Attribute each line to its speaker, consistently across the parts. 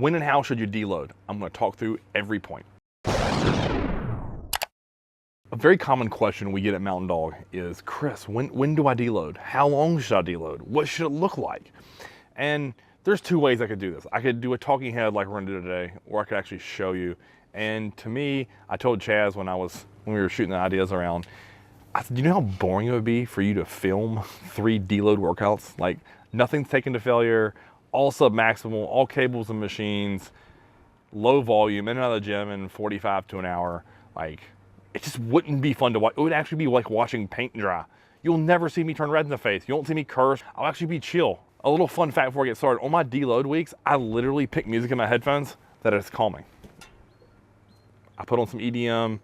Speaker 1: When and how should you deload? I'm going to talk through every point. A very common question we get at Mountain Dog is, Chris, when do I deload? How long should I deload? What should it look like? And there's two ways I could do this. I could do a talking head like we're going to do today, or I could actually show you. And to me, I told Chaz when we were shooting the ideas around, I said, do you know how boring it would be for you to film 3 deload workouts? Like, nothing's taken to failure, all sub-maximal, all cables and machines, low volume, in and out of the gym in 45 to an hour. Like, it just wouldn't be fun to watch. It would actually be like watching paint dry. You'll never see me turn red in the face. You won't see me curse. I'll actually be chill. A little fun fact before I get started. On my deload weeks, I literally pick music in my headphones that is calming. I put on some EDM,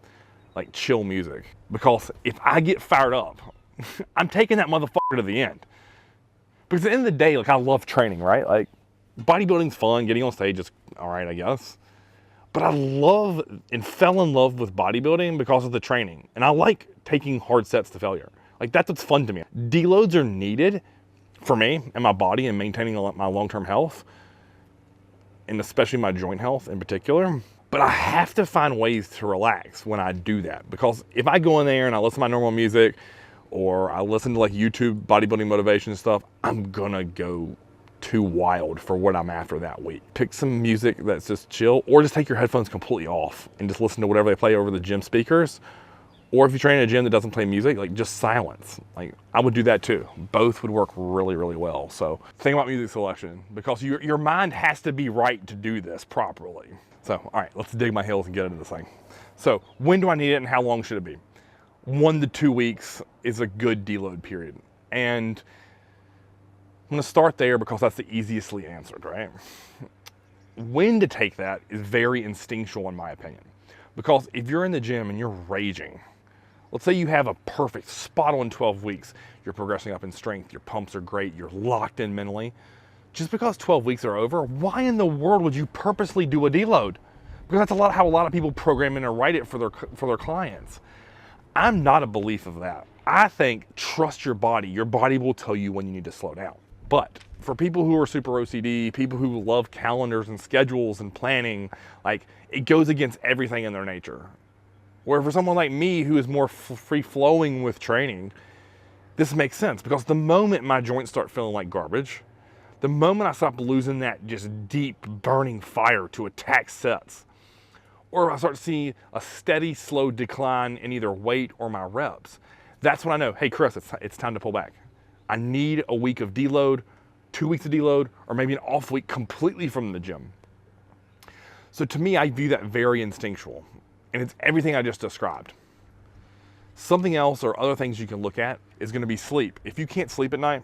Speaker 1: like chill music. Because if I get fired up, I'm taking that motherfucker to the end. Because at the end of the day, like, I love training, right? Like, bodybuilding's fun, getting on stage is all right, I guess. But I love and fell in love with bodybuilding because of the training. And I like taking hard sets to failure. Like, that's what's fun to me. Deloads are needed for me and my body and maintaining my long-term health, and especially my joint health in particular. But I have to find ways to relax when I do that. Because if I go in there and I listen to my normal music, or I listen to like YouTube bodybuilding motivation stuff, I'm gonna go too wild for what I'm after that week. Pick some music that's just chill, or just take your headphones completely off and just listen to whatever they play over the gym speakers. Or if you train in a gym that doesn't play music, like, just silence. Like, I would do that too. Both would work really, really well. So think about music selection, because your mind has to be right to do this properly. So, all right, let's dig my heels and get into this thing. So when do I need it and how long should it be? 1 to 2 weeks is a good deload period. And I'm gonna start there because that's the easiestly answered, right? When to take that is very instinctual in my opinion. Because if you're in the gym and you're raging, let's say you have a perfect spot on 12 weeks, you're progressing up in strength, your pumps are great, you're locked in mentally. Just because 12 weeks are over, why in the world would you purposely do a deload? Because that's how a lot of people program in and write it for their clients. I'm not a belief of that. I think trust your body. Your body will tell you when you need to slow down. But for people who are super OCD, people who love calendars and schedules and planning, like, it goes against everything in their nature. Where for someone like me who is more free-flowing with training, this makes sense, because the moment my joints start feeling like garbage, the moment I stop losing that just deep burning fire to attack sets, or I start to see a steady, slow decline in either weight or my reps, that's when I know, hey Chris, it's time to pull back. I need a week of deload, 2 weeks of deload, or maybe an off week completely from the gym. So to me, I view that very instinctual, and it's everything I just described. Something else or other things you can look at is gonna be sleep. If you can't sleep at night,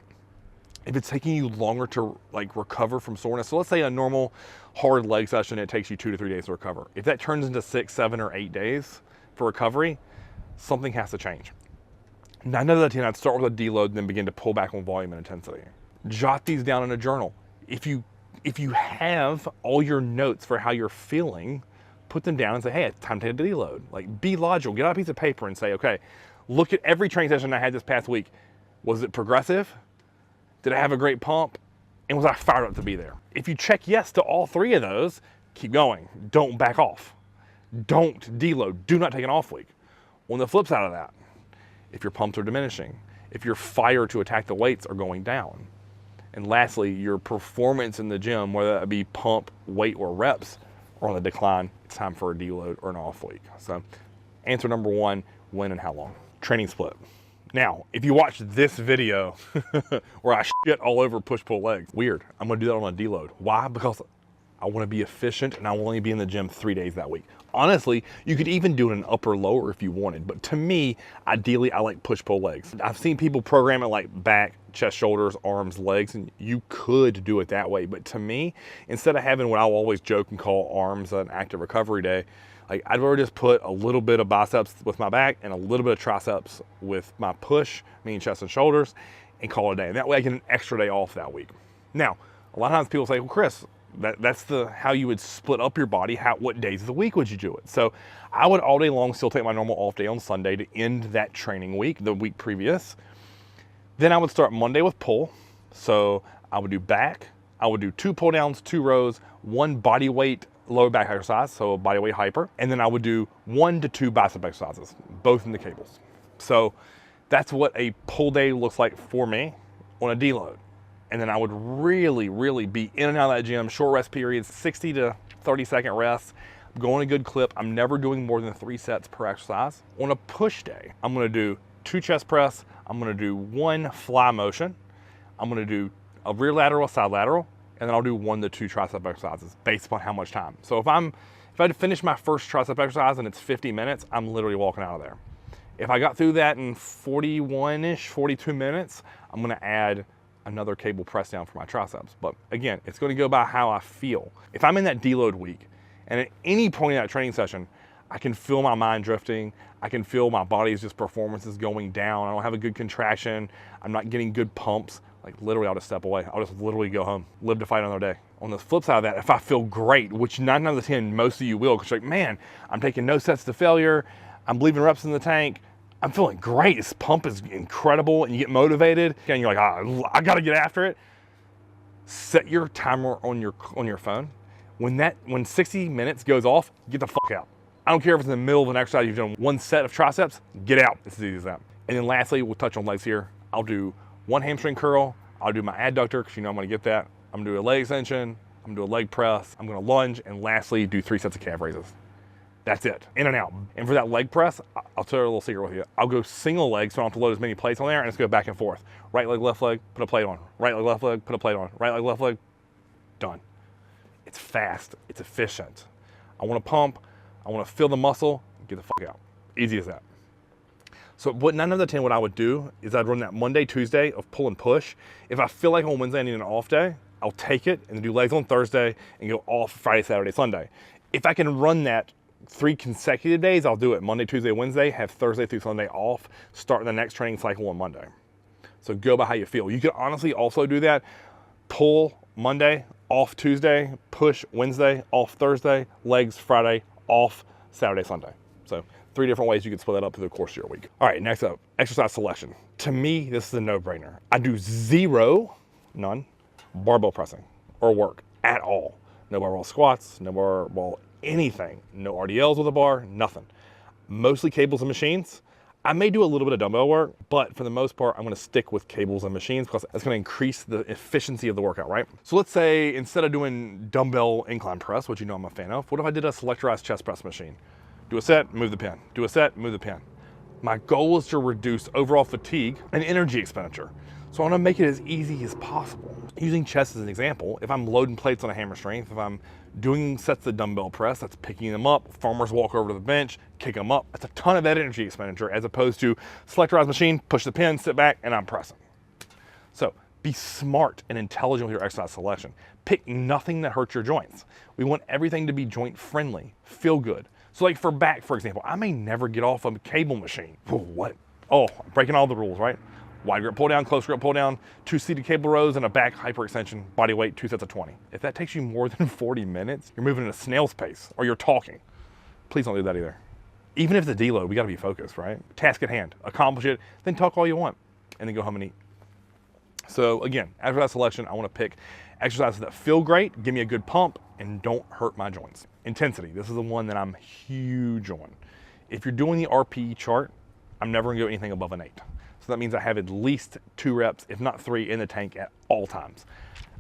Speaker 1: if it's taking you longer to like recover from soreness, so let's say a normal hard leg session, it takes you 2 to 3 days to recover. If that turns into 6, 7, or 8 days for recovery, something has to change. 9 out of 10, I'd start with a deload and then begin to pull back on volume and intensity. Jot these down in a journal. If you have all your notes for how you're feeling, put them down and say, hey, it's time to take a deload. Like, be logical. Get out a piece of paper and say, okay, look at every training session I had this past week. Was it progressive? Did I have a great pump? And was I fired up to be there? If you check yes to all 3 of those, keep going. Don't back off. Don't deload. Do not take an off week. On the flip side of that, if your pumps are diminishing, if your fire to attack the weights are going down, and lastly, your performance in the gym, whether that be pump, weight, or reps, are on the decline, it's time for a deload or an off week. So answer number 1, when and how long? Training split. Now, if you watch this video where I shit all over push-pull legs, weird. I'm gonna do that on a deload. Why? Because I wanna be efficient and I will only be in the gym 3 days that week. Honestly, you could even do it in upper lower if you wanted, but to me, ideally, I like push-pull legs. I've seen people program it like back, chest, shoulders, arms, legs, and you could do it that way. But to me, instead of having what I'll always joke and call arms an active recovery day, like, I'd rather just put a little bit of biceps with my back and a little bit of triceps with my push, meaning chest and shoulders, and call it a day. And that way I get an extra day off that week. Now, a lot of times people say, well, Chris, that's how you would split up your body. What days of the week would you do it? So I would all day long still take my normal off day on Sunday to end that training week, the week previous. Then I would start Monday with pull. So I would do back. I would do 2 pull downs, 2 rows, 1 body weight lower back exercise, so body weight hyper, and then I would do 1 to 2 bicep exercises, both in the cables. So that's what a pull day looks like for me on a deload. And then I would really, really be in and out of that gym, short rest periods, 60 to 30-second rests, going a good clip. I'm never doing more than 3 sets per exercise. On a push day, I'm gonna do 2 chest press, I'm gonna do 1 fly motion, I'm gonna do a rear lateral, a side lateral, and then I'll do 1 to 2 tricep exercises based upon how much time. So if I finish my first tricep exercise and it's 50 minutes, I'm literally walking out of there. If I got through that in 41-ish, 42 minutes, I'm gonna add another cable press down for my triceps. But again, it's gonna go by how I feel. If I'm in that deload week, and at any point in that training session, I can feel my mind drifting, I can feel my body's just performance is going down, I don't have a good contraction, I'm not getting good pumps, like literally I'll just step away. I'll just literally go home, live to fight another day. On the flip side of that, if I feel great, which 9 out of 10, most of you will, because you're like, man, I'm taking no sets to failure, I'm leaving reps in the tank, I'm feeling great, this pump is incredible, and you get motivated, and you're like, I gotta get after it. Set your timer on your phone. When 60 minutes goes off, get the fuck out. I don't care if it's in the middle of an exercise, you've done 1 set of triceps, get out. It's as easy as that. And then lastly, we'll touch on legs here. I'll do 1 hamstring curl, I'll do my adductor, because you know I'm gonna get that. I'm gonna do a leg extension, I'm gonna do a leg press, I'm gonna lunge, and lastly, do 3 sets of calf raises. That's it, in and out. And for that leg press, I'll tell you a little secret with you. I'll go single leg, so I don't have to load as many plates on there, and just go back and forth. Right leg, left leg, put a plate on. Right leg, left leg, put a plate on. Right leg, left leg, done. It's fast, it's efficient. I wanna pump, I wanna feel the muscle, get the fuck out. Easy as that. So what 9 out of 10, what I would do is I'd run that Monday, Tuesday of pull and push. If I feel like on Wednesday I need an off day, I'll take it and do legs on Thursday and go off Friday, Saturday, Sunday. If I can run that 3 consecutive days, I'll do it Monday, Tuesday, Wednesday, have Thursday through Sunday off, starting the next training cycle on Monday. So go by how you feel. You could honestly also do that, pull Monday, off Tuesday, push Wednesday, off Thursday, legs Friday, off Saturday, Sunday. So 3 different ways you can split that up through the course of your week. All right, next up, exercise selection. To me, this is a no-brainer. I do none, barbell pressing or work at all. No barbell squats, no barbell anything, no RDLs with a bar, nothing. Mostly cables and machines. I may do a little bit of dumbbell work, but for the most part, I'm gonna stick with cables and machines because that's gonna increase the efficiency of the workout, right? So let's say instead of doing dumbbell incline press, which you know I'm a fan of, what if I did a selectorized chest press machine? Do a set, move the pin. Do a set, move the pin. My goal is to reduce overall fatigue and energy expenditure. So I wanna make it as easy as possible. Using chest as an example, if I'm loading plates on a hammer strength, if I'm doing sets of dumbbell press, that's picking them up, farmers walk over to the bench, kick them up. That's a ton of energy expenditure as opposed to selectorized machine, push the pin, sit back, and I'm pressing. So be smart and intelligent with your exercise selection. Pick nothing that hurts your joints. We want everything to be joint friendly, feel good. So like for back, for example, I may never get off a cable machine. What? Oh, I'm breaking all the rules, right? Wide grip pull down, close grip pull down, 2 seated cable rows, and a back hyperextension, body weight, 2 sets of 20. If that takes you more than 40 minutes, you're moving at a snail's pace, or you're talking. Please don't do that either. Even if it's a deload, we gotta be focused, right? Task at hand, accomplish it, then talk all you want, and then go home and eat. So again, exercise selection, I wanna pick exercises that feel great, give me a good pump, and don't hurt my joints. Intensity, this is the one that I'm huge on. If you're doing the RPE chart, I'm never gonna go anything above an 8. So that means I have at least 2 reps, if not 3, in the tank at all times.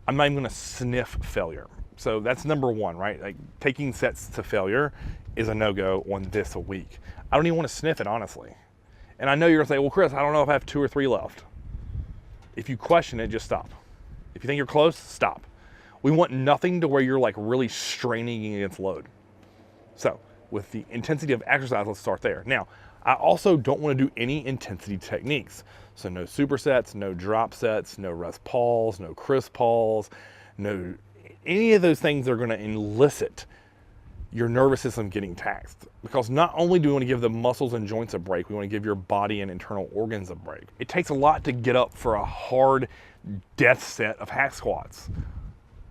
Speaker 1: I'm not even gonna sniff failure. So that's number 1, right? Like taking sets to failure is a no-go on this a week. I don't even wanna sniff it, honestly. And I know you're gonna say, well, Chris, I don't know if I have 2 or 3 left. If you question it, just stop. If you think you're close, stop. We want nothing to where you're like really straining against load. So with the intensity of exercise, let's start there. Now, I also don't want to do any intensity techniques. So no supersets, no drop sets, no rest pulls, no crisp pulls, no any of those things that are going to elicit your nervous system getting taxed. Because not only do we want to give the muscles and joints a break, we want to give your body and internal organs a break. It takes a lot to get up for a hard death set of hack squats.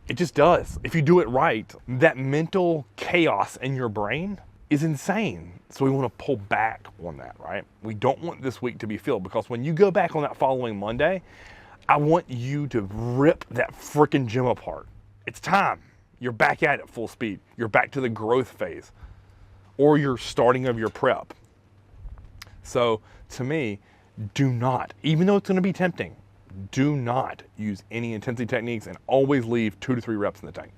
Speaker 1: It just does. If you do it right, that mental chaos in your brain is insane. So we want to pull back on that, right? We don't want this week to be filled because when you go back on that following Monday, I want you to rip that freaking gym apart. It's time. You're back at it full speed. You're back to the growth phase, or you're starting of your prep. So to me, do not, even though it's going to be tempting, do not use any intensity techniques, and always leave 2 to 3 reps in the tank.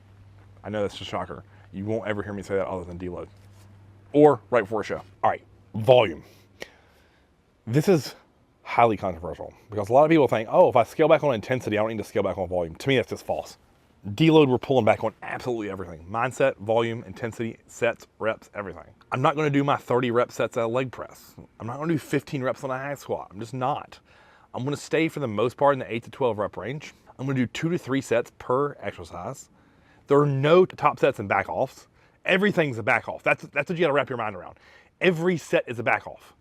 Speaker 1: I know that's a shocker. You won't ever hear me say that other than deload or right before a show. All right, volume. This is highly controversial because a lot of people think, oh, if I scale back on intensity, I don't need to scale back on volume. To me, that's just false. Deload, we're pulling back on absolutely everything. Mindset, volume, intensity, sets, reps, everything. I'm not going to do my 30 rep sets at a leg press. I'm not going to do 15 reps on a hack squat. I'm just not. I'm going to stay for the most part in the 8 to 12 rep range. I'm going to do 2 to 3 sets per exercise. There are no top sets and back offs. Everything's a back off. That's what you got to wrap your mind around. Every set is a back off.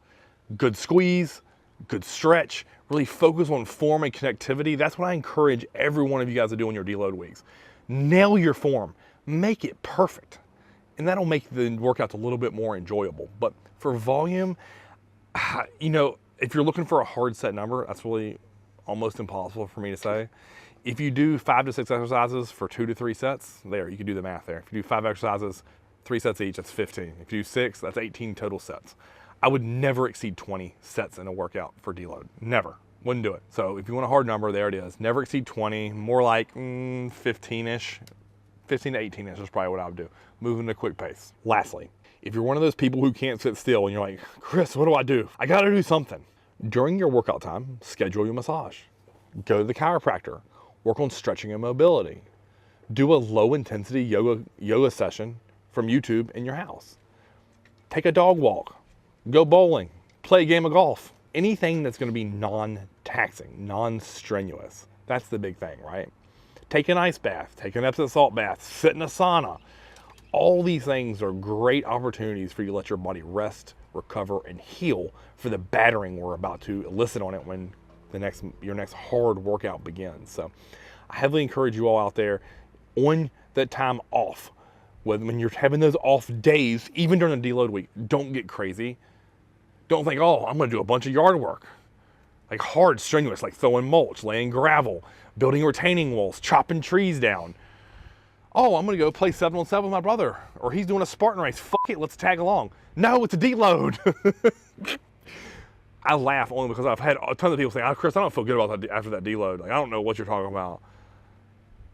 Speaker 1: Good squeeze, good stretch, really focus on form and connectivity. That's what I encourage every one of you guys to do on your deload weeks. Nail your form, make it perfect. And that'll make the workouts a little bit more enjoyable. But for volume, you know, if you're looking for a hard set number, that's really almost impossible for me to say. If you do 5 to 6 exercises for 2 to 3 sets, there, you can do the math there. If you do 5 exercises, 3 sets each, that's 15. If you do 6, that's 18 total sets. I would never exceed 20 sets in a workout for deload. Never. Wouldn't do it. So if you want a hard number, there it is. Never exceed 20, more like 15-ish. 15 to 18-ish is probably what I would do. Moving at a quick pace. Lastly, if you're one of those people who can't sit still and you're like, Chris, what do? I gotta do something. During your workout time, schedule your massage. Go to the chiropractor. Work on stretching and mobility. Do a low intensity yoga session from YouTube in your house. Take a dog walk. Go bowling. Play a game of golf. Anything that's going to be non-taxing, non-strenuous. That's the big thing, right? Take an ice bath. Take an Epsom salt bath. Sit in a sauna. All these things are great opportunities for you to let your body rest, recover, and heal for the battering we're about to elicit on it when your next hard workout begins. So I heavily encourage you all out there on that time off, when you're having those off days, even during the deload week, don't get crazy. Don't think, oh, I'm going to do a bunch of yard work, like hard, strenuous, like throwing mulch, laying gravel, building retaining walls, chopping trees down. Oh, I'm going to go play 7-on-7 with my brother, or he's doing a Spartan race. Fuck it, let's tag along. No, it's a deload. I laugh only because I've had a ton of people say, oh, Chris, I don't feel good about that after that deload. Like, I don't know what you're talking about.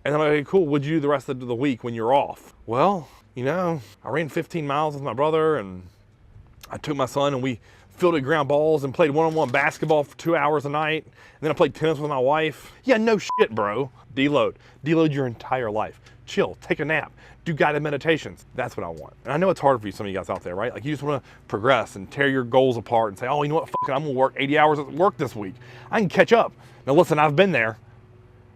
Speaker 1: And I'm like, hey, cool, what'd you do the rest of the week when you're off? Well, you know, I ran 15 miles with my brother, and I took my son and we fielded ground balls and played one-on-one basketball for 2 hours a night. And then I played tennis with my wife. Yeah, no shit, bro. Deload. Deload your entire life. Chill, take a nap, do guided meditations. That's what I want. And I know it's hard for you, some of you guys out there, right? Like you just want to progress and tear your goals apart and say, oh, you know what, fuck it, I'm gonna work 80 hours at work this week. I can catch up. Now listen, I've been there.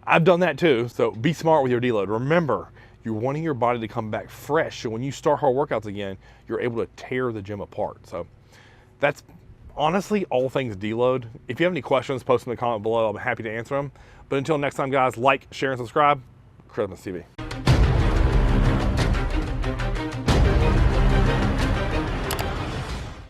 Speaker 1: I've done that too, so be smart with your deload. Remember, you're wanting your body to come back fresh, so when you start hard workouts again, you're able to tear the gym apart. So that's honestly all things deload. If you have any questions, post them in the comment below. I'm happy to answer them. But until next time, guys, like, share, and subscribe. Christmas TV.